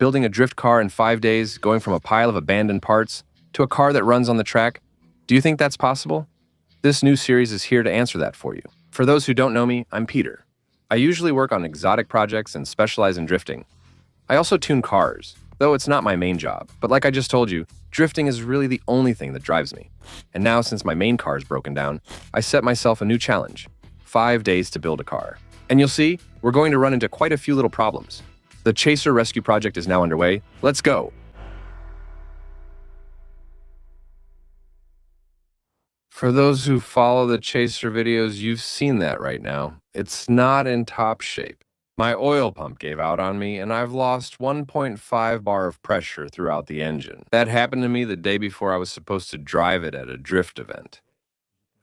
building a drift car in 5 days, going from a pile of abandoned parts to a car that runs on the track? Do you think that's possible? This new series is here to answer that for you. For those who don't know me, I'm Peter. I usually work on exotic projects and specialize in drifting. I also tune cars, though it's not my main job. But like I just told you, drifting is really the only thing that drives me. And now, since my main car is broken down, I set myself a new challenge: 5 days to build a car. And you'll see, we're going to run into quite a few little problems. The Chaser rescue project is now underway. Let's go! For those who follow the Chaser videos, you've seen that right now. It's not in top shape. My oil pump gave out on me, and I've lost 1.5 bar of pressure throughout the engine. That happened to me the day before I was supposed to drive it at a drift event.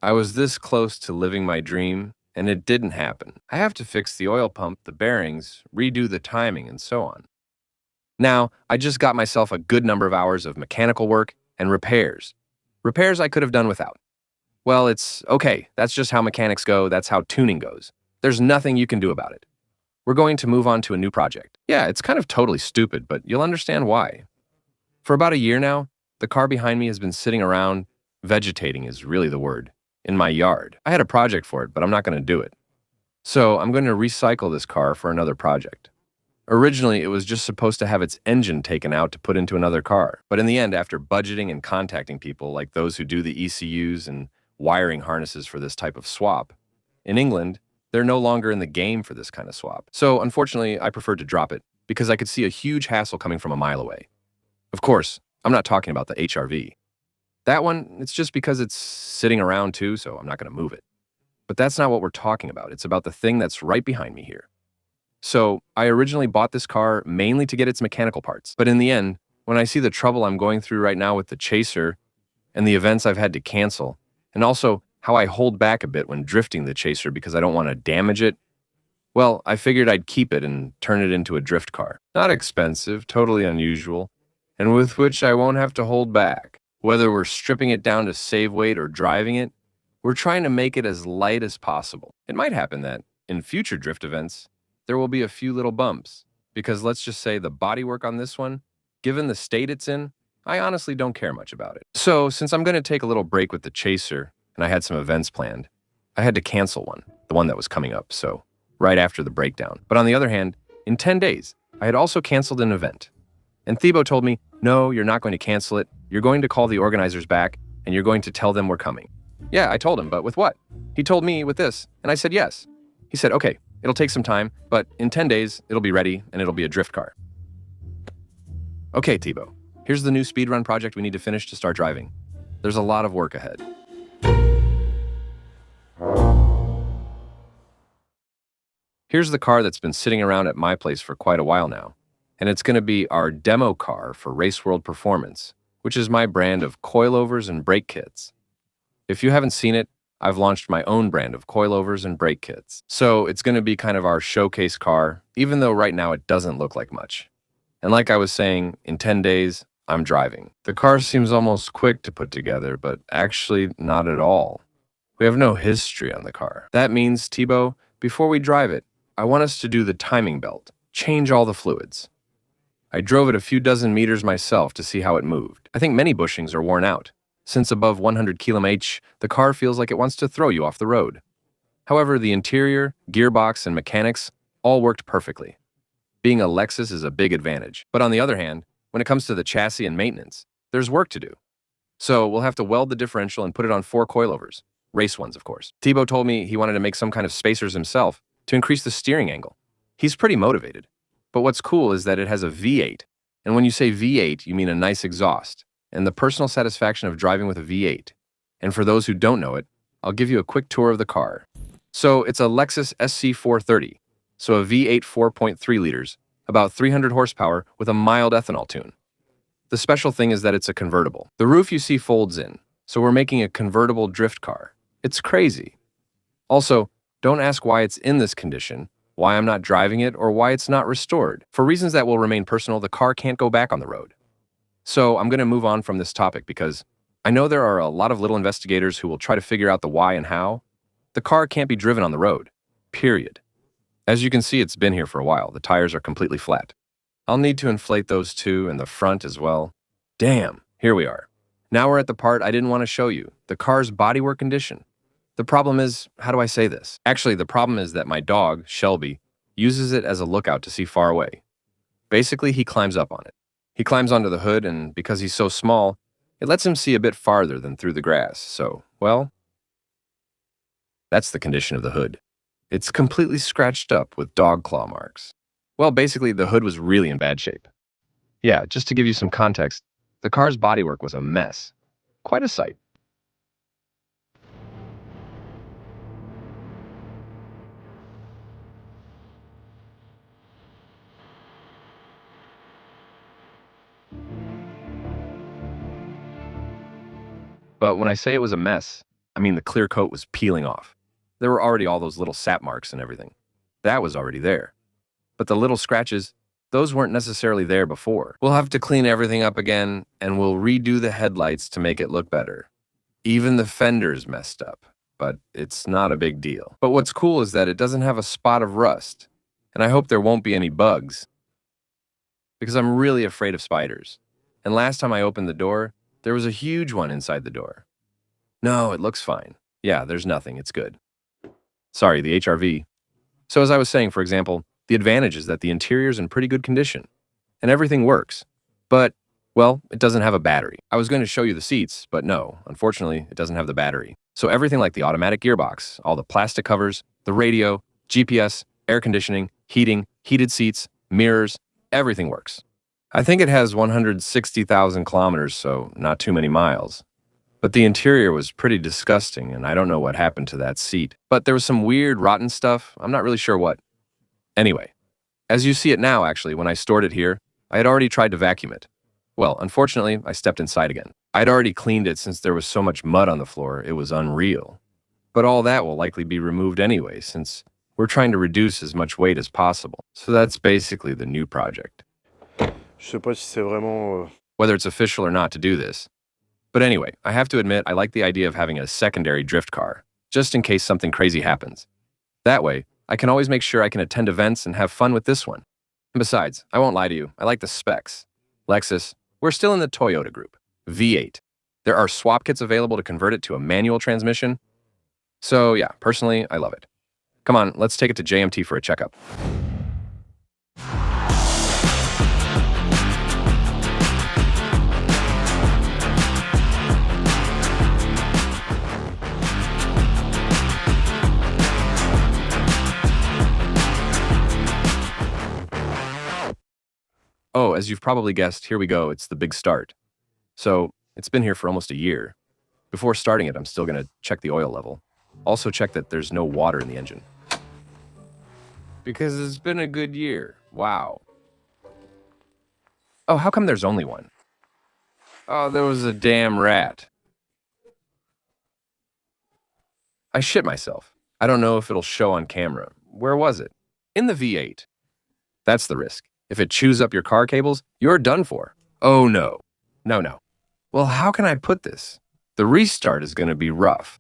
I was this close to living my dream, and it didn't happen. I have to fix the oil pump, the bearings, redo the timing, and so on. Now, I just got myself a good number of hours of mechanical work and repairs. Repairs I could have done without. Well, it's okay. That's just how mechanics go. That's how tuning goes. There's nothing you can do about it. We're going to move on to a new project. Yeah, it's kind of totally stupid, but you'll understand why. For about a year now, the car behind me has been sitting around, vegetating is really the word, in my yard. I had a project for it, but I'm not going to do it. So I'm going to recycle this car for another project. Originally, it was just supposed to have its engine taken out to put into another car. But in the end, after budgeting and contacting people like those who do the ECUs and wiring harnesses for this type of swap, in England, they're no longer in the game for this kind of swap. So unfortunately, I preferred to drop it because I could see a huge hassle coming from a mile away. Of course, I'm not talking about the HRV. That one, it's just because it's sitting around too, so I'm not going to move it. But that's not what we're talking about. It's about the thing that's right behind me here. So I originally bought this car mainly to get its mechanical parts. But in the end, when I see the trouble I'm going through right now with the Chaser and the events I've had to cancel, and also how I hold back a bit when drifting the Chaser because I don't want to damage it, well, I figured I'd keep it and turn it into a drift car. Not expensive, totally unusual, and with which I won't have to hold back. Whether we're stripping it down to save weight or driving it, we're trying to make it as light as possible. It might happen that, in future drift events, there will be a few little bumps, because let's just say the bodywork on this one, given the state it's in, I honestly don't care much about it. So, since I'm going to take a little break with the Chaser, and I had some events planned, I had to cancel one, the one that was coming up, so right after the breakdown. But on the other hand, in 10 days, I had also canceled an event. And Thibaut told me, no, you're not going to cancel it. You're going to call the organizers back, and you're going to tell them we're coming. Yeah, I told him, but with what? He told me with this, and I said yes. He said, okay, it'll take some time, but in 10 days, it'll be ready, and it'll be a drift car. Okay, Thibaut, here's the new speedrun project we need to finish to start driving. There's a lot of work ahead. Here's the car that's been sitting around at my place for quite a while now, and it's going to be our demo car for Race World Performance, which is my brand of coilovers and brake kits. If you haven't seen it, I've launched my own brand of coilovers and brake kits. So it's going to be kind of our showcase car, even though right now it doesn't look like much. And like I was saying, in 10 days, I'm driving. The car seems almost quick to put together, but actually not at all. We have no history on the car. That means, Thibaut, before we drive it, I want us to do the timing belt, change all the fluids. I drove it a few dozen meters myself to see how it moved. I think many bushings are worn out. Since above 100 km/h, the car feels like it wants to throw you off the road. However, the interior, gearbox, and mechanics all worked perfectly. Being a Lexus is a big advantage. But on the other hand, when it comes to the chassis and maintenance, there's work to do. So we'll have to weld the differential and put it on 4 coilovers. Race ones, of course. Thibaut told me he wanted to make some kind of spacers himself to increase the steering angle. He's pretty motivated. But what's cool is that it has a V8. And when you say V8, you mean a nice exhaust, and the personal satisfaction of driving with a V8. And for those who don't know it, I'll give you a quick tour of the car. So it's a Lexus SC430, so a V8 4.3 liters, about 300 horsepower with a mild ethanol tune. The special thing is that it's a convertible. The roof you see folds in, so we're making a convertible drift car. It's crazy. Also, don't ask why it's in this condition, why I'm not driving it, or why it's not restored. For reasons that will remain personal, the car can't go back on the road. So I'm going to move on from this topic because I know there are a lot of little investigators who will try to figure out the why and how. The car can't be driven on the road, period. As you can see, it's been here for a while. The tires are completely flat. I'll need to inflate those too and the front as well. Damn, here we are. Now we're at the part I didn't want to show you, the car's bodywork condition. The problem is, how do I say this? Actually, the problem is that my dog, Shelby, uses it as a lookout to see far away. Basically, he climbs up on it. He climbs onto the hood, and because he's so small, it lets him see a bit farther than through the grass. So, well, that's the condition of the hood. It's completely scratched up with dog claw marks. Well, basically, the hood was really in bad shape. Yeah, just to give you some context, the car's bodywork was a mess. Quite a sight. But when I say it was a mess, I mean the clear coat was peeling off. There were already all those little sap marks and everything. That was already there. But the little scratches, those weren't necessarily there before. We'll have to clean everything up again, and we'll redo the headlights to make it look better. Even the fender's messed up, but it's not a big deal. But what's cool is that it doesn't have a spot of rust, and I hope there won't be any bugs, because I'm really afraid of spiders. And last time I opened the door, there was a huge one inside the door. No, it looks fine. Yeah, there's nothing. It's good. Sorry, the HRV. So as I was saying, for example, the advantage is that the interior's in pretty good condition, and everything works. But, well, it doesn't have a battery. I was going to show you the seats, but no, unfortunately, it doesn't have the battery. So everything like the automatic gearbox, all the plastic covers, the radio, GPS, air conditioning, heating, heated seats, mirrors, everything works. I think it has 160,000 kilometers, so not too many miles. But the interior was pretty disgusting, and I don't know what happened to that seat. But there was some weird, rotten stuff. I'm not really sure what. Anyway, as you see it now, actually, when I stored it here, I had already tried to vacuum it. Well, unfortunately, I stepped inside again. I'd already cleaned it since there was so much mud on the floor, it was unreal. But all that will likely be removed anyway, since we're trying to reduce as much weight as possible. So that's basically the new project. Je sais pas si c'est vraiment. Whether it's official or not to do this. But anyway, I have to admit I like the idea of having a secondary drift car, just in case something crazy happens. That way, I can always make sure I can attend events and have fun with this one. And besides, I won't lie to you, I like the specs. Lexus, we're still in the Toyota group. V8. There are swap kits available to convert it to a manual transmission. So yeah, personally, I love it. Come on, let's take it to JMT for a checkup. Oh, as you've probably guessed, here we go. It's the big start. So, it's been here for almost a year. Before starting it, I'm still going to check the oil level. Also check that there's no water in the engine. Because it's been a good year. Wow. Oh, how come there's only one? Oh, there was a damn rat. I shit myself. I don't know if it'll show on camera. Where was it? In the V8. That's the risk. If it chews up your car cables, you're done for. Oh no. No. Well, how can I put this? The restart is going to be rough.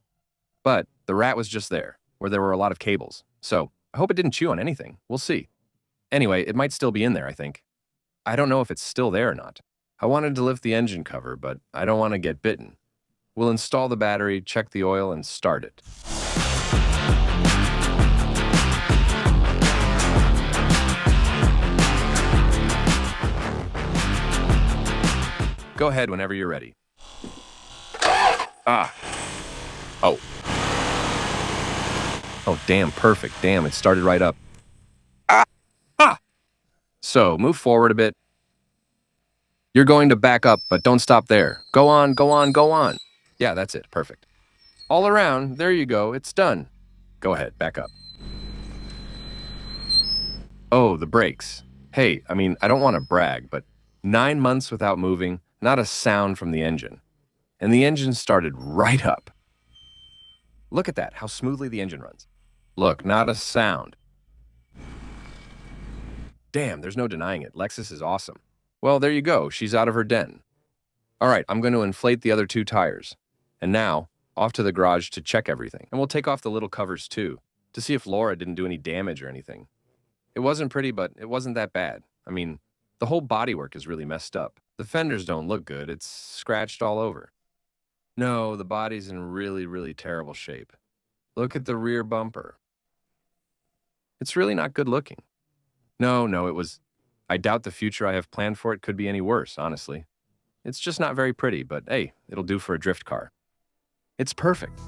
But the rat was just there, where there were a lot of cables. So I hope it didn't chew on anything. We'll see. Anyway, it might still be in there, I think. I don't know if it's still there or not. I wanted to lift the engine cover, but I don't want to get bitten. We'll install the battery, check the oil, and start it. Go ahead whenever you're ready. Ah. Oh. Oh, damn, perfect. Damn, it started right up. Ah! So, move forward a bit. You're going to back up, but don't stop there. Go on, go on, go on. Yeah, that's it. Perfect. All around. There you go. It's done. Go ahead, back up. Oh, the brakes. Hey, I mean, I don't want to brag, but 9 months without moving, not a sound from the engine. And the engine started right up. Look at that, how smoothly the engine runs. Look, not a sound. Damn, there's no denying it. Lexus is awesome. Well, there you go. She's out of her den. All right, I'm going to inflate the other 2 tires. And now, off to the garage to check everything. And we'll take off the little covers too, to see if Laura didn't do any damage or anything. It wasn't pretty, but it wasn't that bad. I mean, The whole bodywork is really messed up. The fenders don't look good. It's scratched all over. No, the body's in really, really terrible shape. Look at the rear bumper. It's really not good looking. No, I doubt the future I have planned for it could be any worse, honestly. It's just not very pretty, but hey, it'll do for a drift car. It's perfect.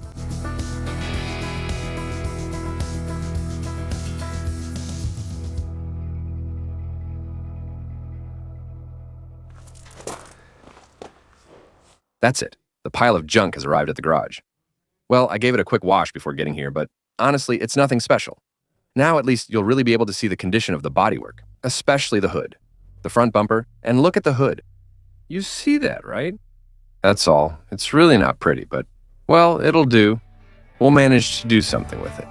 That's it. The pile of junk has arrived at the garage. Well, I gave it a quick wash before getting here, but honestly, it's nothing special. Now at least you'll really be able to see the condition of the bodywork, especially the hood, the front bumper, and look at the hood. You see that, right? That's all. It's really not pretty, but, well, it'll do. We'll manage to do something with it.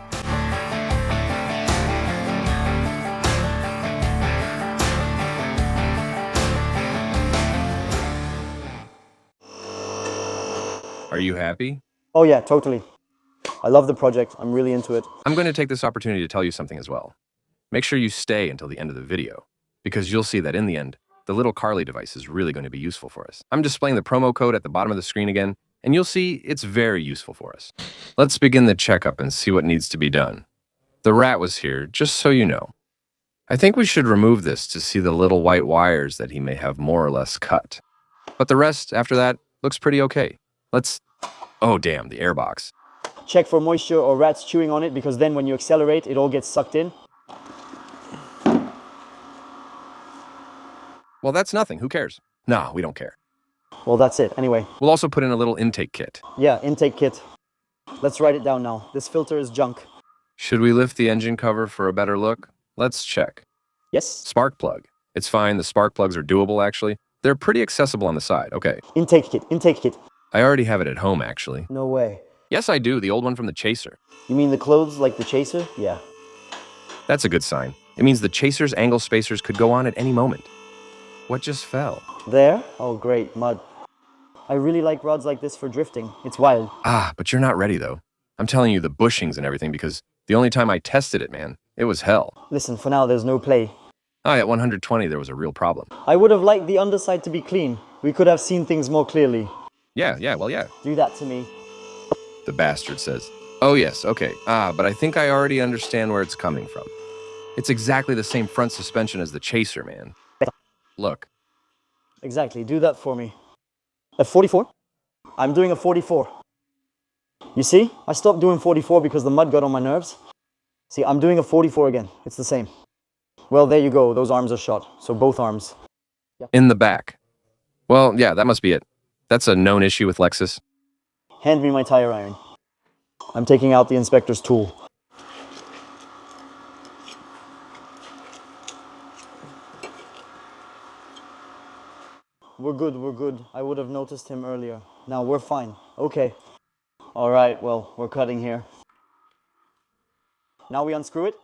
Are you happy? Oh yeah, totally. I love the project. I'm really into it. I'm going to take this opportunity to tell you something as well. Make sure you stay until the end of the video, because you'll see that in the end, the little Carly device is really going to be useful for us. I'm displaying the promo code at the bottom of the screen again, and you'll see it's very useful for us. Let's begin the checkup and see what needs to be done. The rat was here, just so you know. I think we should remove this to see the little white wires that he may have more or less cut. But the rest, after that, looks pretty okay. Oh damn, the airbox. Check for moisture or rats chewing on it, because then when you accelerate, it all gets sucked in. Well, that's nothing, who cares? Nah, we don't care. Well, that's it. Anyway. We'll also put in a little intake kit. Yeah, intake kit. Let's write it down now. This filter is junk. Should we lift the engine cover for a better look? Let's check. Yes? Spark plug. It's fine, the spark plugs are doable actually. They're pretty accessible on the side, okay. Intake kit. I already have it at home actually. No way. Yes, I do, the old one from the Chaser. You mean the clothes like the Chaser? Yeah. That's a good sign. It means the Chaser's angle spacers could go on at any moment. What just fell? There? Oh great, mud. I really like rods like this for drifting. It's wild. Ah, but you're not ready though. I'm telling you the bushings and everything because the only time I tested it, man, it was hell. Listen, for now there's no play. Ah, at 120 there was a real problem. I would have liked the underside to be clean. We could have seen things more clearly. Yeah. Do that to me. The bastard says. Oh yes, okay. Ah, but I think I already understand where it's coming from. It's exactly the same front suspension as the Chaser, man. Look. Exactly, do that for me. A 44? I'm doing a 44. You see? I stopped doing 44 because the mud got on my nerves. See, I'm doing a 44 again. It's the same. Well, there you go. Those arms are shot. So both arms. Yeah. In the back. Well, yeah, that must be it. That's a known issue with Lexus. Hand me my tire iron. I'm taking out the inspector's tool. We're good. I would have noticed him earlier. Now we're fine. Okay. All right, well, we're cutting here. Now we unscrew it.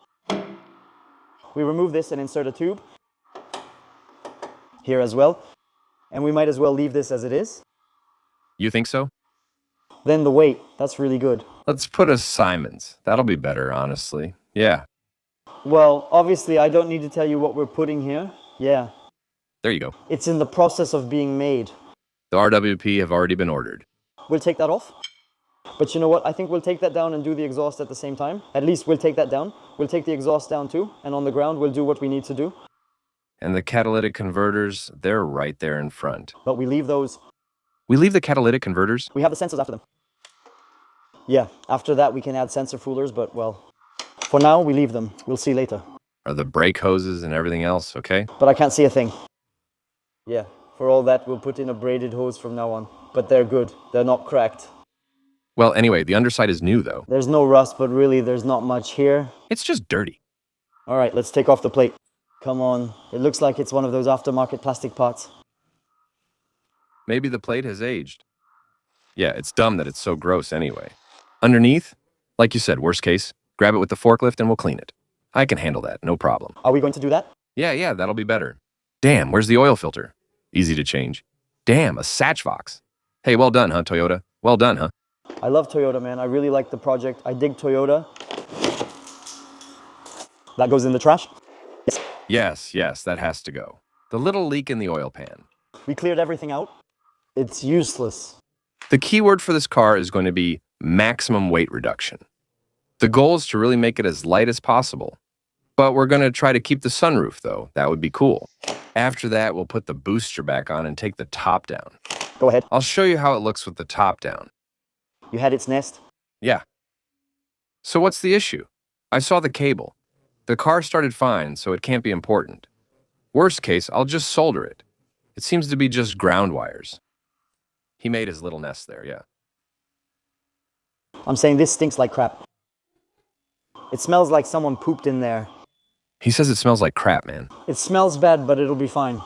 We remove this and insert a tube. Here as well. And we might as well leave this as it is. You think so? Then the weight, that's really good. Let's put a Simons. That'll be better, honestly. Yeah. Well, obviously I don't need to tell you what we're putting here. Yeah. There you go. It's in the process of being made. The RWP have already been ordered. We'll take that off. But you know what? I think we'll take that down and do the exhaust at the same time. At least we'll take that down. We'll take the exhaust down too. And on the ground, we'll do what we need to do. And the catalytic converters, they're right there in front. But we leave those. We leave the catalytic converters? We have the sensors after them. Yeah, after that we can add sensor foolers, but well, for now we leave them. We'll see later. Are the brake hoses and everything else okay? But I can't see a thing. Yeah, for all that we'll put in a braided hose from now on. But they're good. They're not cracked. Well, anyway, the underside is new though. There's no rust, but really there's not much here. It's just dirty. All right, let's take off the plate. Come on, it looks like it's one of those aftermarket plastic parts. Maybe the plate has aged. Yeah, it's dumb that it's so gross anyway. Underneath, like you said, worst case, grab it with the forklift and we'll clean it. I can handle that, no problem. Are we going to do that? Yeah, that'll be better. Damn, where's the oil filter? Easy to change. Damn, a Satchvox. Hey, well done, huh, Toyota? Well done, huh? I love Toyota, man. I really like the project. I dig Toyota. That goes in the trash? Yes, that has to go. The little leak in the oil pan. We cleared everything out. It's useless. The key word for this car is going to be maximum weight reduction. The goal is to really make it as light as possible. But we're going to try to keep the sunroof, though. That would be cool. After that, we'll put the booster back on and take the top down. Go ahead. I'll show you how it looks with the top down. You had its nest? Yeah. So what's the issue? I saw the cable. The car started fine, so it can't be important. Worst case, I'll just solder it. It seems to be just ground wires. He made his little nest there, yeah. I'm saying this stinks like crap. It smells like someone pooped in there. He says it smells like crap, man. It smells bad, but it'll be fine.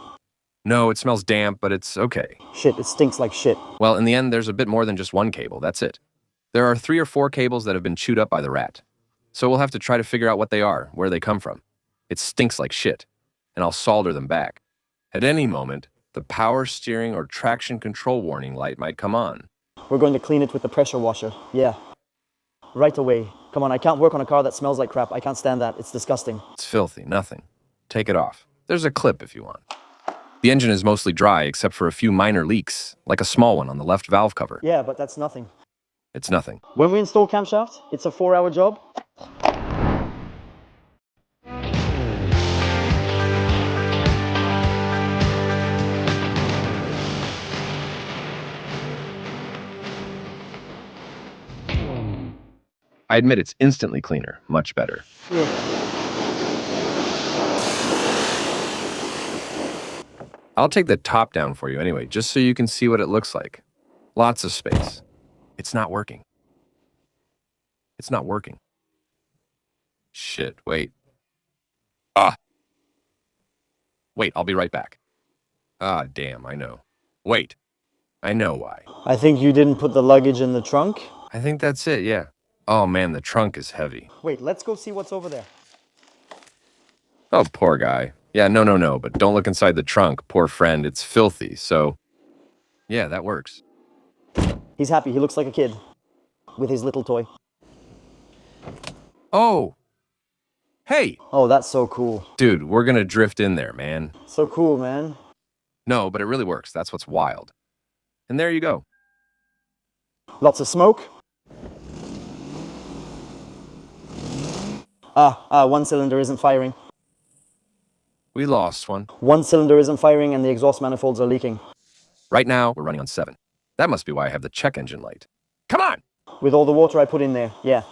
No, it smells damp, but it's okay. Shit, it stinks like shit. Well, in the end, there's a bit more than just one cable, that's it. There are 3 or 4 cables that have been chewed up by the rat. So we'll have to try to figure out what they are, where they come from. It stinks like shit, and I'll solder them back. At any moment, the power steering or traction control warning light might come on. We're going to clean it with the pressure washer. Yeah. Right away. Come on, I can't work on a car that smells like crap. I can't stand that. It's disgusting. It's filthy, nothing. Take it off. There's a clip if you want. The engine is mostly dry except for a few minor leaks, like a small one on the left valve cover. Yeah, but that's nothing. It's nothing. When we install camshaft, it's a 4-hour job. I admit it's instantly cleaner, much better. Yeah. I'll take the top down for you anyway, just so you can see what it looks like. Lots of space. It's not working. It's not working. Shit, wait. Wait, I'll be right back. Ah, damn, I know. Wait, I know why. I think you didn't put the luggage in the trunk. I think that's it, yeah. Oh man, the trunk is heavy. Wait, let's go see what's over there. Oh, poor guy. Yeah, no, but don't look inside the trunk. Poor friend, it's filthy, so... Yeah, that works. He's happy. He looks like a kid with his little toy. Oh! Hey! Oh, that's so cool. Dude, we're gonna drift in there, man. So cool, man. No, but it really works. That's what's wild. And there you go. Lots of smoke. One cylinder isn't firing. We lost one. One cylinder isn't firing and the exhaust manifolds are leaking. Right now, we're running on 7. That must be why I have the check engine light. Come on! With all the water I put in there, yeah.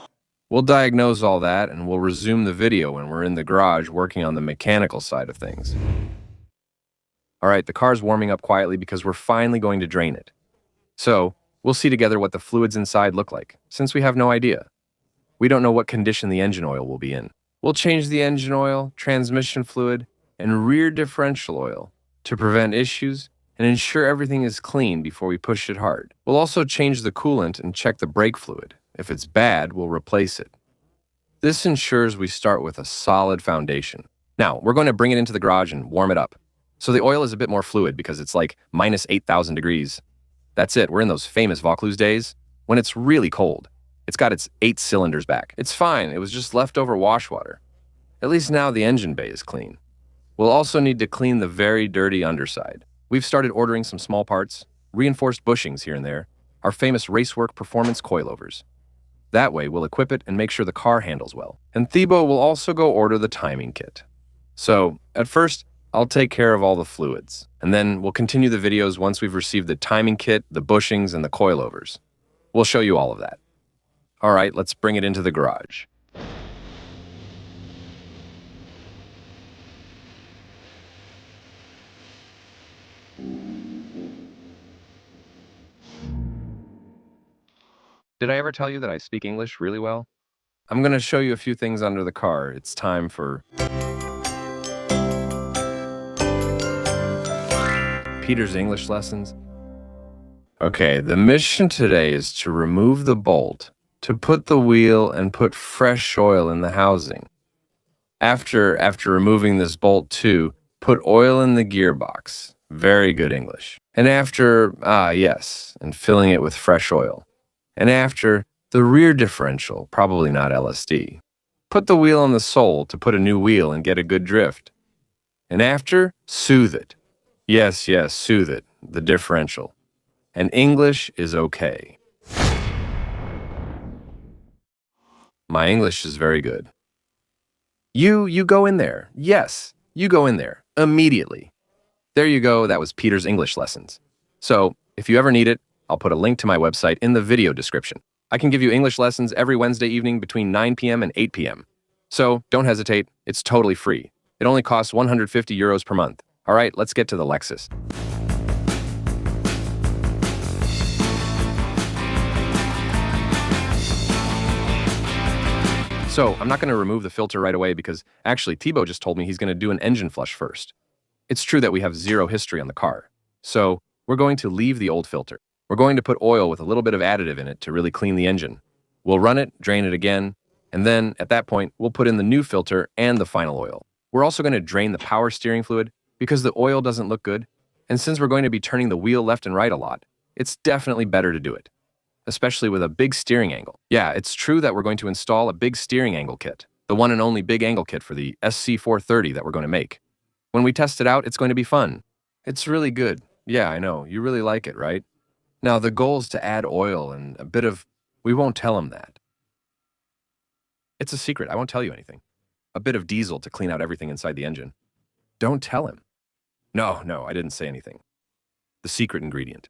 We'll diagnose all that, and we'll resume the video when we're in the garage working on the mechanical side of things. All right, the car's warming up quietly because we're finally going to drain it. So, we'll see together what the fluids inside look like, since we have no idea. We don't know what condition the engine oil will be in. We'll change the engine oil, transmission fluid, and rear differential oil to prevent issues and ensure everything is clean before we push it hard. We'll also change the coolant and check the brake fluid. If it's bad, we'll replace it. This ensures we start with a solid foundation. Now, we're going to bring it into the garage and warm it up. So the oil is a bit more fluid because it's like minus 8,000 degrees. That's it, we're in those famous Vaucluse days when it's really cold. It's got its 8 cylinders back. It's fine, it was just leftover wash water. At least now the engine bay is clean. We'll also need to clean the very dirty underside. We've started ordering some small parts, reinforced bushings here and there, our famous Racework performance coilovers. That way, we'll equip it and make sure the car handles well. And Thibaut will also go order the timing kit. So, at first, I'll take care of all the fluids, and then we'll continue the videos once we've received the timing kit, the bushings, and the coilovers. We'll show you all of that. All right, let's bring it into the garage. Did I ever tell you that I speak English really well? I'm going to show you a few things under the car. It's time for Peter's English lessons. Okay, the mission today is to remove the bolt, to put the wheel, and put fresh oil in the housing. After removing this bolt too, put oil in the gearbox. Very good English. And after, and filling it with fresh oil. And after, the rear differential, probably not LSD. Put the wheel on the sole to put a new wheel and get a good drift. And after, soothe it. Yes, yes, soothe it, the differential. And English is okay. My English is very good. You go in there. Yes, you go in there. Immediately. There you go, that was Peter's English lessons. So, if you ever need it, I'll put a link to my website in the video description. I can give you English lessons every Wednesday evening between 9 p.m. and 8 p.m. So, don't hesitate, it's totally free. It only costs 150 euros per month. All right, let's get to the Lexus. So, I'm not going to remove the filter right away because actually Thibaut just told me he's going to do an engine flush first. It's true that we have zero history on the car. So, we're going to leave the old filter. We're going to put oil with a little bit of additive in it to really clean the engine. We'll run it, drain it again, and then at that point, we'll put in the new filter and the final oil. We're also going to drain the power steering fluid because the oil doesn't look good. And since we're going to be turning the wheel left and right a lot, it's definitely better to do it, especially with a big steering angle. Yeah, it's true that we're going to install a big steering angle kit, the one and only big angle kit for the SC430 that we're going to make. When we test it out, it's going to be fun. It's really good. Yeah, I know. You really like it, right? Now, the goal is to add oil and a bit of... We won't tell him that. It's a secret. I won't tell you anything. A bit of diesel to clean out everything inside the engine. Don't tell him. No, I didn't say anything. The secret ingredient.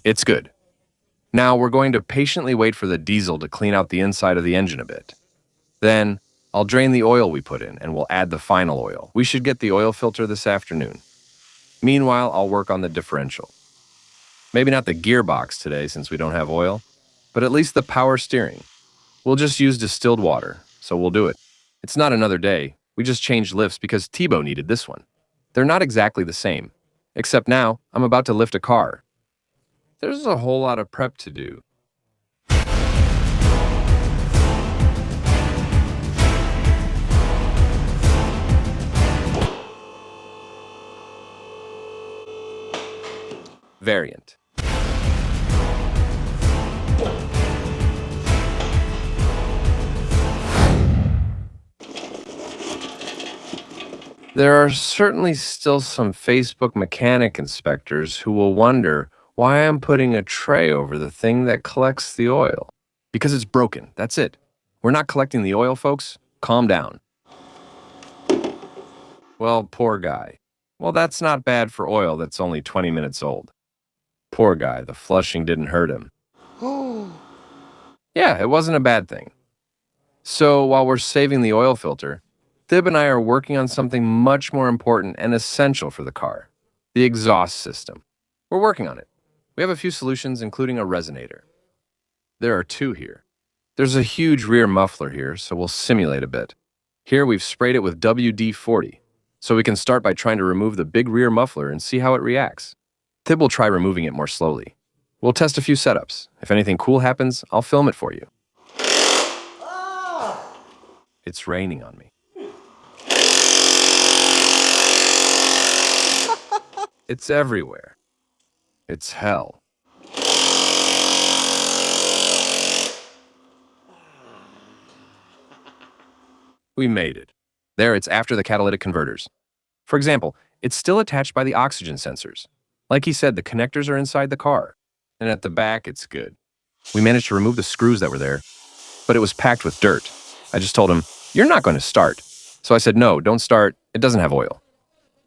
It's good. Now we're going to patiently wait for the diesel to clean out the inside of the engine a bit. Then I'll drain the oil we put in and we'll add the final oil. We should get the oil filter this afternoon. Meanwhile, I'll work on the differential. Maybe not the gearbox today since we don't have oil, but at least the power steering. We'll just use distilled water, so we'll do it. It's not another day. We just changed lifts because Thibaut needed this one. They're not exactly the same, except now I'm about to lift a car. There's a whole lot of prep to do. Variant. There are certainly still some Facebook mechanic inspectors who will wonder why I'm putting a tray over the thing that collects the oil. Because it's broken, that's it. We're not collecting the oil, folks. Calm down. Well, poor guy. Well, that's not bad for oil that's only 20 minutes old. Poor guy, the flushing didn't hurt him. Yeah, it wasn't a bad thing. So while we're saving the oil filter, Thib and I are working on something much more important and essential for the car, the exhaust system. We're working on it. We have a few solutions, including a resonator. There are two here. There's a huge rear muffler here, so we'll simulate a bit. Here we've sprayed it with WD-40, so we can start by trying to remove the big rear muffler and see how it reacts. Thib will try removing it more slowly. We'll test a few setups. If anything cool happens, I'll film it for you. It's raining on me. It's everywhere. It's hell. We made it. There, it's after the catalytic converters. For example, it's still attached by the oxygen sensors. Like he said, the connectors are inside the car. And at the back, it's good. We managed to remove the screws that were there, but it was packed with dirt. I just told him, "You're not going to start." So I said, "No, don't start. It doesn't have oil."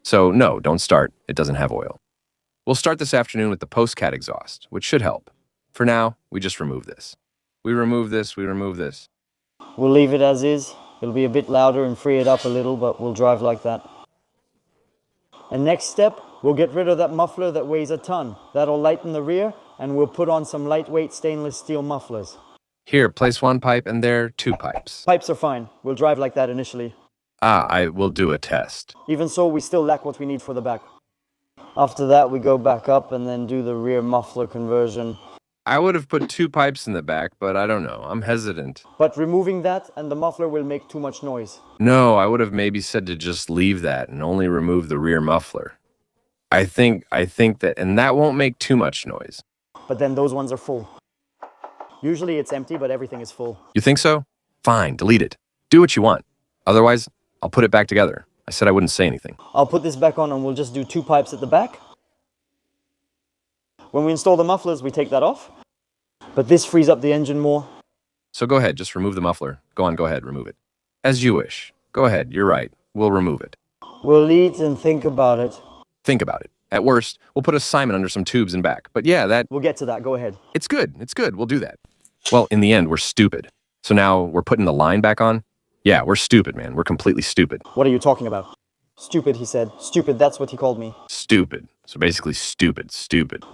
So no, don't start. It doesn't have oil. We'll start this afternoon with the post-cat exhaust, which should help. For now, we just remove this. We remove this, we remove this. We'll leave it as is. It'll be a bit louder and free it up a little, but we'll drive like that. And next step, we'll get rid of that muffler that weighs a ton. That'll lighten the rear, and we'll put on some lightweight stainless steel mufflers. Here, place one pipe, and there, two pipes. Pipes are fine. We'll drive like that initially. I will do a test. Even so, we still lack what we need for the back. After that, we go back up and then do the rear muffler conversion. I would have put two pipes in the back, but I don't know. I'm hesitant. But removing that and the muffler will make too much noise. No, I would have maybe said to just leave that and only remove the rear muffler. I think that, and that won't make too much noise. But then those ones are full. Usually it's empty, but everything is full. You think so? Fine, delete it. Do what you want. Otherwise, I'll put it back together. I said I wouldn't say anything. I'll put this back on and we'll just do 2 pipes at the back. When we install the mufflers, we take that off. But this frees up the engine more. So go ahead, just remove the muffler. Go ahead, remove it. As you wish. Go ahead, you're right. We'll remove it. We'll eat and think about it. Think about it. At worst, we'll put a Simon under some tubes and back. But yeah, We'll get to that, go ahead. It's good. We'll do that. Well, in the end, we're stupid. So now we're putting the line back on? Yeah, we're stupid, man. We're completely stupid. What are you talking about? Stupid, he said. Stupid, that's what he called me. Stupid. So basically stupid.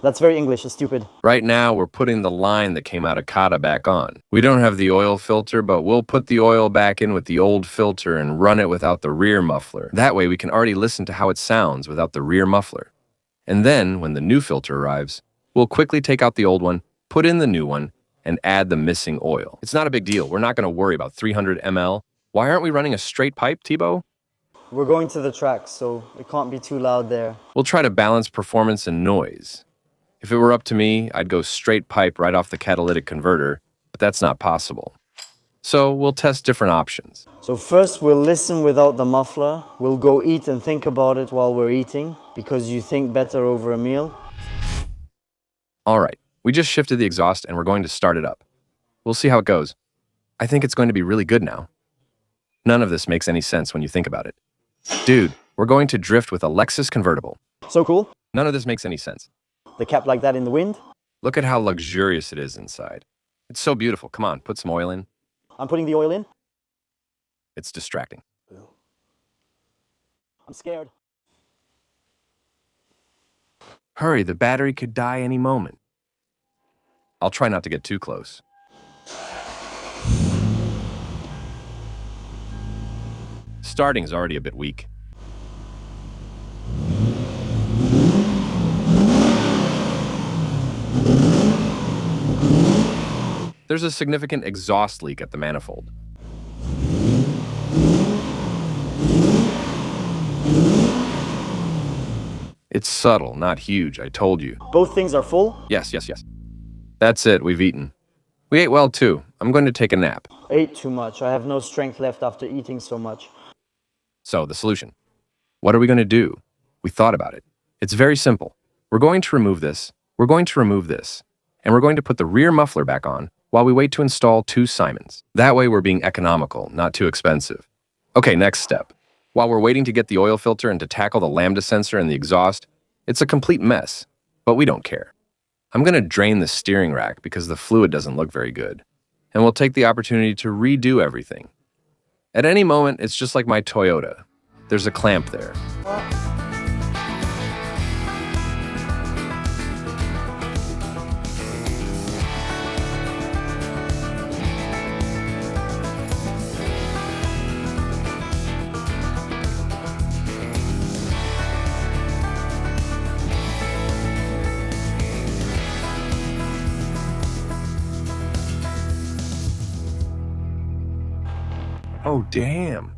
That's very English, stupid. Right now, we're putting the line that came out of Kata back on. We don't have the oil filter, but we'll put the oil back in with the old filter and run it without the rear muffler. That way, we can already listen to how it sounds without the rear muffler. And then, when the new filter arrives, we'll quickly take out the old one, put in the new one, and add the missing oil. It's not a big deal. We're not going to worry about 300 ml. Why aren't we running a straight pipe, Thibaut? We're going to the track, so it can't be too loud there. We'll try to balance performance and noise. If it were up to me, I'd go straight pipe right off the catalytic converter, but that's not possible. So we'll test different options. So first we'll listen without the muffler. We'll go eat and think about it while we're eating, because you think better over a meal. All right, we just shifted the exhaust and we're going to start it up. We'll see how it goes. I think it's going to be really good now. None of this makes any sense when you think about it. Dude, we're going to drift with a Lexus convertible. So cool. None of this makes any sense. The cap like that in the wind. Look at how luxurious it is inside. It's so beautiful. Come on, put some oil in. I'm putting the oil in. It's distracting. I'm scared. Hurry, the battery could die any moment. I'll try not to get too close. Starting is already a bit weak. There's a significant exhaust leak at the manifold. It's subtle, not huge, I told you. Both things are full? Yes. That's it, we've eaten. We ate well too. I'm going to take a nap. Ate too much. I have no strength left after eating so much. So, the solution. What are we going to do? We thought about it. It's very simple. We're going to remove this, we're going to remove this, and we're going to put the rear muffler back on while we wait to install 2 Simons. That way we're being economical, not too expensive. Okay, next step. While we're waiting to get the oil filter and to tackle the lambda sensor and the exhaust, it's a complete mess, but we don't care. I'm going to drain the steering rack because the fluid doesn't look very good, and we'll take the opportunity to redo everything. At any moment, it's just like my Toyota. There's a clamp there. Oh, damn.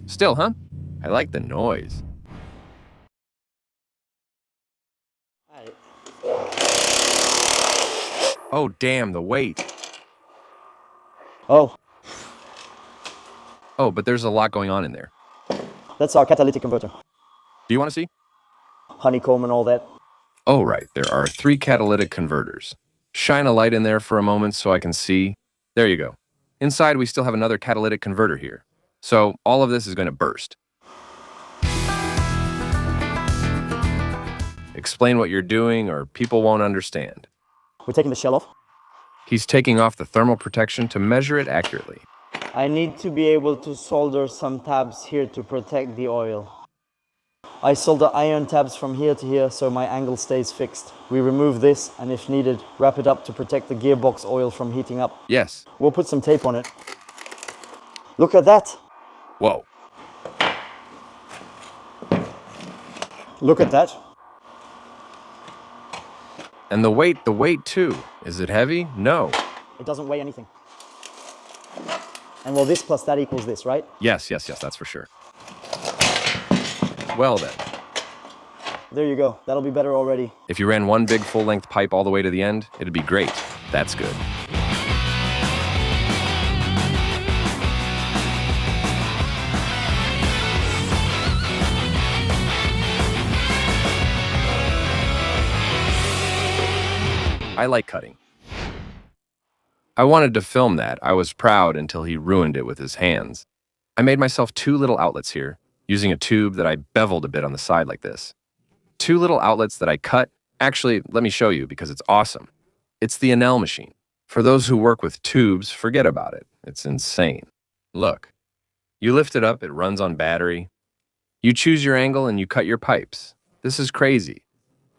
Still, huh? I like the noise. Oh, damn, the weight. Oh, Oh, but there's a lot going on in there. that's our catalytic converter. Do you want to see? Honeycomb and all that. Oh, right. There are 3 catalytic converters. Shine a light in there for a moment so I can see. There you go. Inside, we still have another catalytic converter here. So all of this is going to burst. Explain what you're doing or people won't understand. We're taking the shell off. He's taking off the thermal protection to measure it accurately. I need to be able to solder some tabs here to protect the oil. I solder iron tabs from here to here so my angle stays fixed. We remove this and if needed, wrap it up to protect the gearbox oil from heating up. Yes. We'll put some tape on it. Look at that. Whoa. Look at that. And the weight too. Is it heavy? No. It doesn't weigh anything. And well, this plus that equals this, right? Yes, that's for sure. Well then, There you go. That'll be better already. if you ran one big full-length pipe all the way to the end, it'd be great. That's good. I like cutting. I wanted to film that. I was proud until he ruined it with his hands. I made myself 2 little outlets here, using a tube that I beveled a bit on the side like this. 2 little outlets that I cut. Actually, let me show you because it's awesome. It's the Enel machine. For those who work with tubes, forget about it. It's insane. Look, you lift it up, it runs on battery. You choose your angle and you cut your pipes. This is crazy.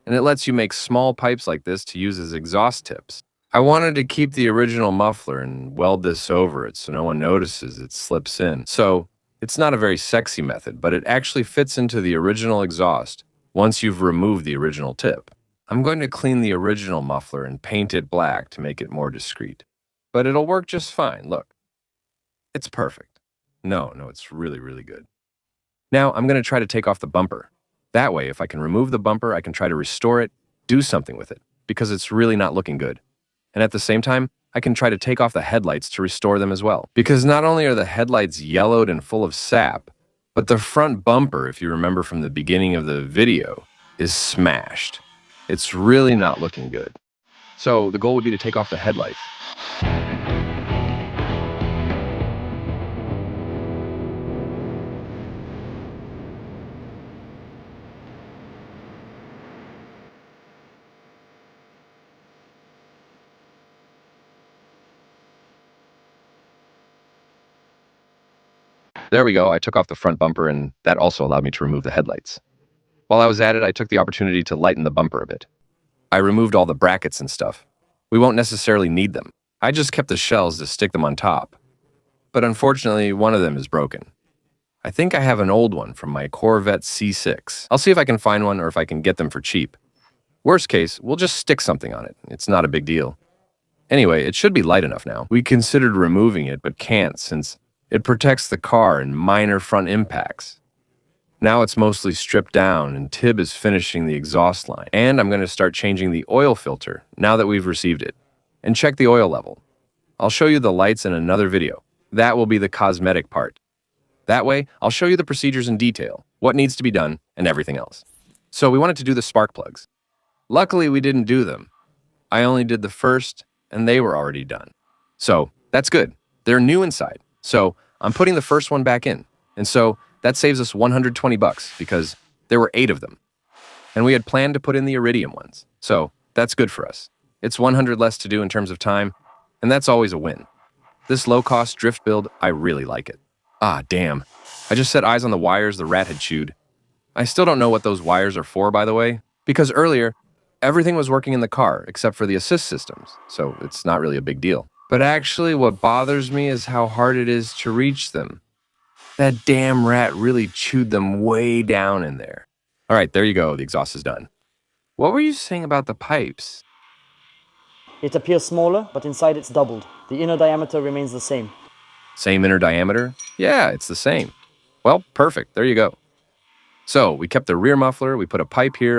And it lets you make small pipes like this to use as exhaust tips. I wanted to keep the original muffler and weld this over it so no one notices it slips in. So, it's not a very sexy method, but it actually fits into the original exhaust once you've removed the original tip. I'm going to clean the original muffler and paint it black to make it more discreet. But it'll work just fine, look. It's perfect. No, it's really, really good. Now, I'm going to try to take off the bumper. That way, if I can remove the bumper, I can try to restore it, do something with it, because it's really not looking good. And at the same time, I can try to take off the headlights to restore them as well. Because not only are the headlights yellowed and full of sap, but the front bumper, if you remember from the beginning of the video, is smashed. It's really not looking good. So the goal would be to take off the headlights. There we go. I took off the front bumper, and that also allowed me to remove the headlights. While I was at it, I took the opportunity to lighten the bumper a bit. I removed all the brackets and stuff. We won't necessarily need them. I just kept the shells to stick them on top. But unfortunately, one of them is broken. I think I have an old one from my Corvette C6. I'll see if I can find one or if I can get them for cheap. Worst case, we'll just stick something on it. It's not a big deal. Anyway, it should be light enough now. We considered removing it, but can't since it protects the car in minor front impacts. Now it's mostly stripped down and Tib is finishing the exhaust line. And I'm going to start changing the oil filter now that we've received it. And check the oil level. I'll show you the lights in another video. That will be the cosmetic part. That way, I'll show you the procedures in detail, what needs to be done, and everything else. So we wanted to do the spark plugs. Luckily, we didn't do them. I only did the first, and they were already done. So that's good. They're new inside. So I'm putting the first one back in. And so that saves us $120 because there were 8 of them. And we had planned to put in the iridium ones. So that's good for us. It's 100 less to do in terms of time, and that's always a win. This low-cost drift build, I really like it. Ah, damn. I just set eyes on the wires the rat had chewed. I still don't know what those wires are for, by the way, because earlier, everything was working in the car except for the assist systems, so it's not really a big deal. But actually, what bothers me is how hard it is to reach them. That damn rat really chewed them way down in there. All right, there you go. The exhaust is done. What were you saying about the pipes? It appears smaller, but inside it's doubled. The inner diameter remains the same. Same inner diameter? Yeah, it's the same. Well, perfect. There you go. So, we kept the rear muffler, we put a pipe here,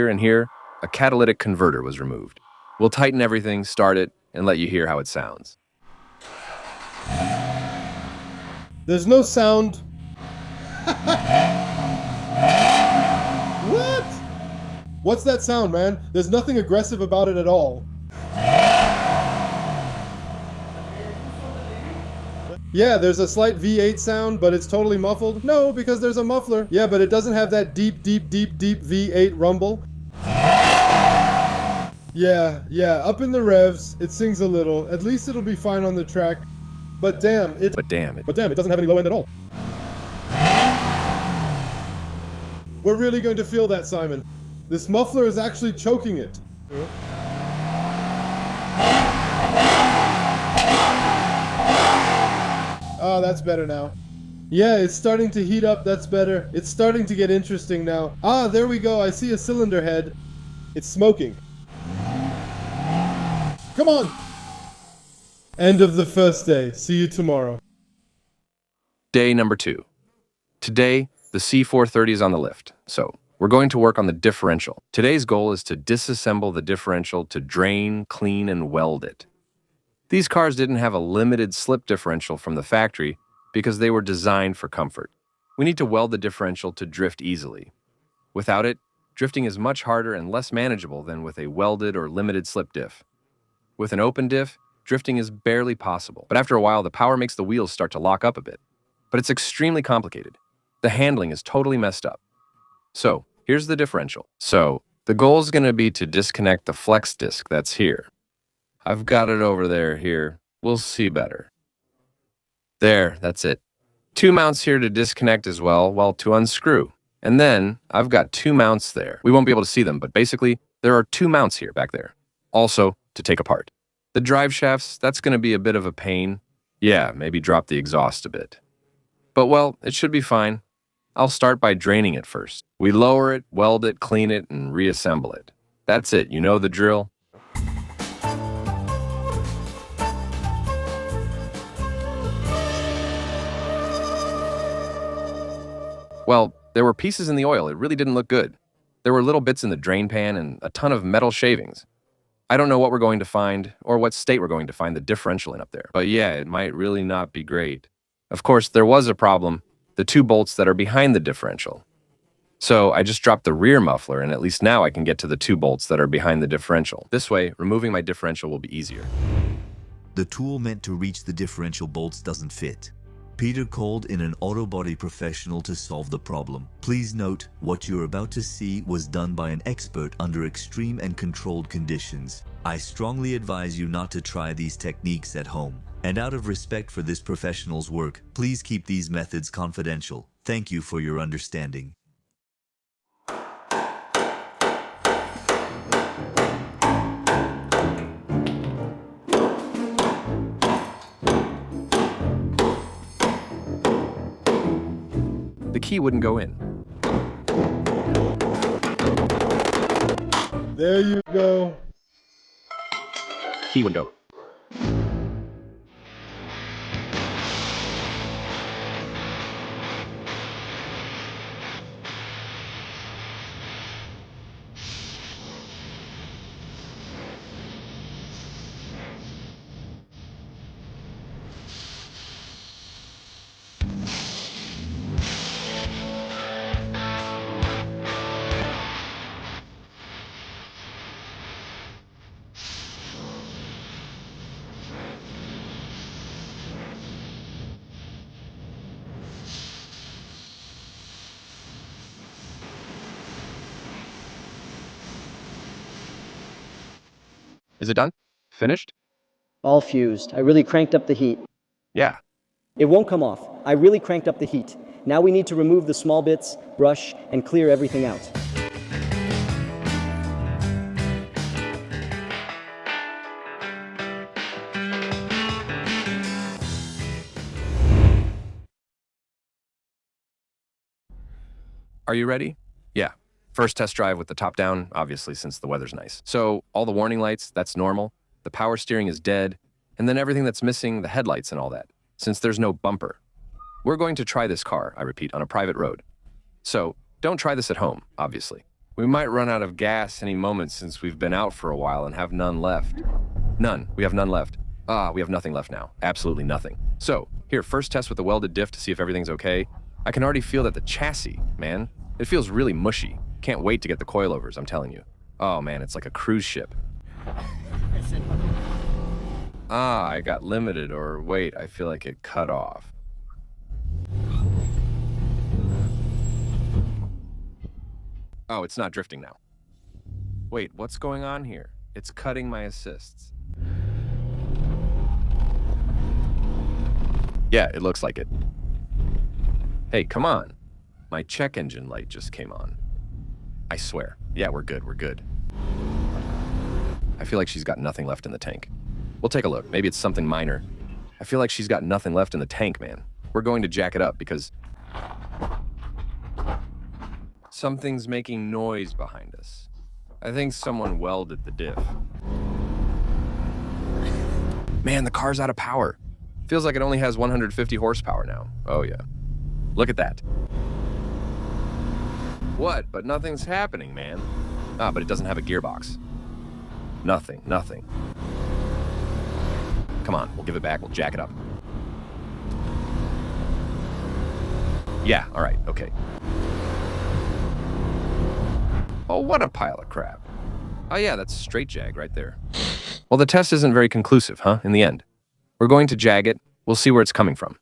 and here. A catalytic converter was removed. We'll tighten everything, start it, and let you hear how it sounds. There's no sound. What? What's that sound, man? There's nothing aggressive about it at all. Yeah, there's a slight V8 sound, but it's totally muffled. No, because there's a muffler. Yeah, but it doesn't have that deep V8 rumble. Yeah, up in the revs, it sings a little. At least it'll be fine on the track. But damn, it doesn't have any low end at all. We're really going to feel that, Simon. This muffler is actually choking it. Oh, that's better now. Yeah, it's starting to heat up, that's better. It's starting to get interesting now. Ah, there we go, I see a cylinder head. It's smoking. Come on! End of the first day. See you tomorrow. Day number 2. Today, the C430 is on the lift, so we're going to work on the differential. Today's goal is to disassemble the differential to drain, clean, and weld it. These cars didn't have a limited slip differential from the factory because they were designed for comfort. We need to weld the differential to drift easily. Without it, drifting is much harder and less manageable than with a welded or limited slip diff. With an open diff, drifting is barely possible, but after a while the power makes the wheels start to lock up a bit. But it's extremely complicated. The handling is totally messed up. So, here's the differential. So, the goal is going to be to disconnect the flex disc that's here. I've got it over there here. We'll see better. There, that's it. 2 mounts here to disconnect as well to unscrew. And then, I've got 2 mounts there. We won't be able to see them, but basically, there are 2 mounts here back there. Also, to take apart. The drive shafts, that's going to be a bit of a pain. Yeah, maybe drop the exhaust a bit. But well, it should be fine. I'll start by draining it first. We lower it, weld it, clean it, and reassemble it. That's it, you know the drill. Well, there were pieces in the oil. It really didn't look good. There were little bits in the drain pan and a ton of metal shavings. I don't know what we're going to find or what state we're going to find the differential in up there. But yeah, it might really not be great. Of course, there was a problem, the 2 bolts that are behind the differential. So I just dropped the rear muffler, and at least now I can get to the 2 bolts that are behind the differential. This way, removing my differential will be easier. The tool meant to reach the differential bolts doesn't fit. Peter called in an auto body professional to solve the problem. Please note, what you're about to see was done by an expert under extreme and controlled conditions. I strongly advise you not to try these techniques at home. And out of respect for this professional's work, please keep these methods confidential. Thank you for your understanding. The key wouldn't go in. There you go. Key wouldn't go. Is it done? Finished? All fused. I really cranked up the heat. Yeah. It won't come off. I really cranked up the heat. Now we need to remove the small bits, brush, and clear everything out. Are you ready? Yeah. First test drive with the top down, obviously, since the weather's nice. So all the warning lights, that's normal. The power steering is dead. And then everything that's missing, the headlights and all that, since there's no bumper. We're going to try this car, I repeat, on a private road. So don't try this at home, obviously. We might run out of gas any moment since we've been out for a while and have none left. None. We have none left. We have nothing left now. Absolutely nothing. So, here, first test with the welded diff to see if everything's okay. I can already feel that the chassis, man, it feels really mushy. Can't wait to get the coilovers, I'm telling you. Oh man, it's like a cruise ship. I got limited, or wait, I feel like it cut off. Oh, it's not drifting now. Wait, what's going on here? It's cutting my assists. Yeah, it looks like it. Hey, come on. My check engine light just came on. I swear. Yeah, we're good, we're good. I feel like she's got nothing left in the tank. We'll take a look. Maybe it's something minor. I feel like she's got nothing left in the tank, man. We're going to jack it up because something's making noise behind us. I think someone welded the diff. Man, the car's out of power. Feels like it only has 150 horsepower now. Oh yeah. Look at that. What? But nothing's happening, man. Ah, but it doesn't have a gearbox. Nothing. Come on, we'll give it back, we'll jack it up. Yeah, all right, okay. Oh, what a pile of crap. Oh yeah, that's a straight jag right there. Well, the test isn't very conclusive, huh, in the end. We're going to jag it, we'll see where it's coming from.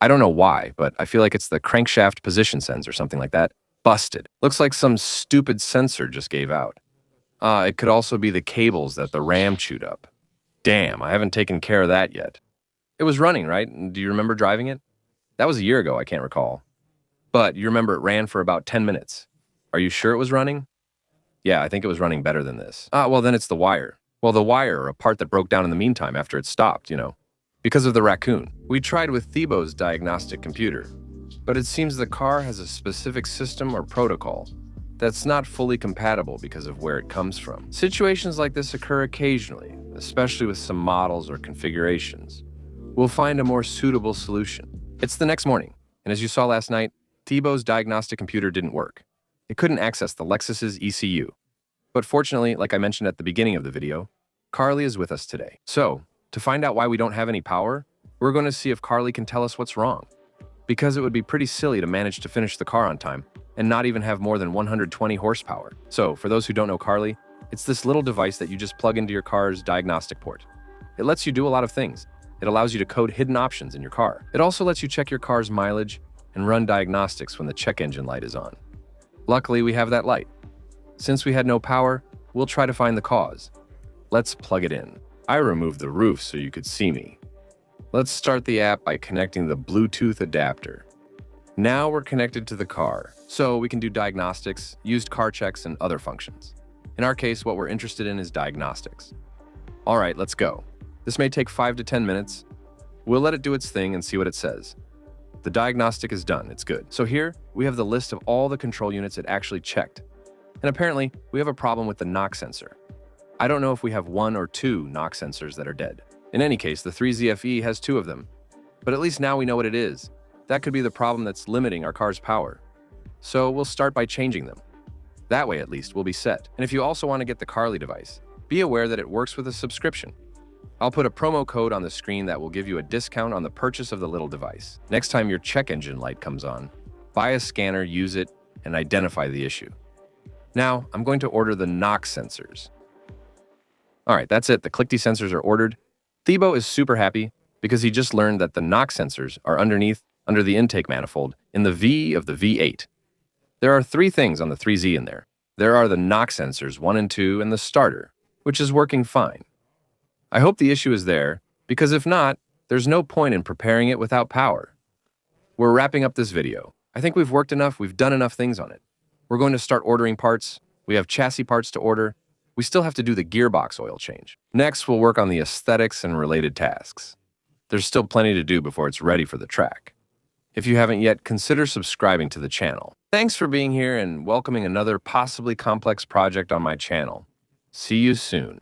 I don't know why, but I feel like it's the crankshaft position sensor or something like that. Busted. Looks like some stupid sensor just gave out. It could also be the cables that the RAM chewed up. Damn, I haven't taken care of that yet. It was running, right? Do you remember driving it? That was a year ago, I can't recall. But you remember it ran for about 10 minutes. Are you sure it was running? Yeah, I think it was running better than this. Well then it's the wire. Well, the wire, or a part that broke down in the meantime after it stopped, you know. Because of the raccoon. We tried with Thebo's diagnostic computer, but it seems the car has a specific system or protocol that's not fully compatible because of where it comes from. Situations like this occur occasionally, especially with some models or configurations. We'll find a more suitable solution. It's the next morning, and as you saw last night, Thebo's diagnostic computer didn't work. It couldn't access the Lexus's ECU. But fortunately, like I mentioned at the beginning of the video, Carly is with us today. So, to find out why we don't have any power, we're going to see if Carly can tell us what's wrong. Because it would be pretty silly to manage to finish the car on time and not even have more than 120 horsepower. So, for those who don't know Carly, it's this little device that you just plug into your car's diagnostic port. It lets you do a lot of things. It allows you to code hidden options in your car. It also lets you check your car's mileage and run diagnostics when the check engine light is on. Luckily, we have that light. Since we had no power, we'll try to find the cause. Let's plug it in. I removed the roof so you could see me. Let's start the app by connecting the Bluetooth adapter. Now we're connected to the car, so we can do diagnostics, used car checks, and other functions. In our case, what we're interested in is diagnostics. All right, let's go. This may take 5 to 10 minutes. We'll let it do its thing and see what it says. The diagnostic is done, it's good. So here, we have the list of all the control units it actually checked. And apparently, we have a problem with the knock sensor. I don't know if we have 1 or 2 knock sensors that are dead. In any case, the 3ZFE has 2 of them. But at least now we know what it is. That could be the problem that's limiting our car's power. So we'll start by changing them. That way, at least, we'll be set. And if you also want to get the Carly device, be aware that it works with a subscription. I'll put a promo code on the screen that will give you a discount on the purchase of the little device. Next time your check engine light comes on, buy a scanner, use it, and identify the issue. Now, I'm going to order the knock sensors. All right, that's it. The click sensors are ordered. Thebo is super happy because he just learned that the knock sensors are under the intake manifold in the V of the V8. There are 3 things on the 3Z in there. There are the knock sensors 1 and 2 and the starter, which is working fine. I hope the issue is there, because if not, there's no point in preparing it without power. We're wrapping up this video. I think we've worked enough, we've done enough things on it. We're going to start ordering parts. We have chassis parts to order. We still have to do the gearbox oil change. Next, we'll work on the aesthetics and related tasks. There's still plenty to do before it's ready for the track. If you haven't yet, consider subscribing to the channel. Thanks for being here and welcoming another possibly complex project on my channel. See you soon.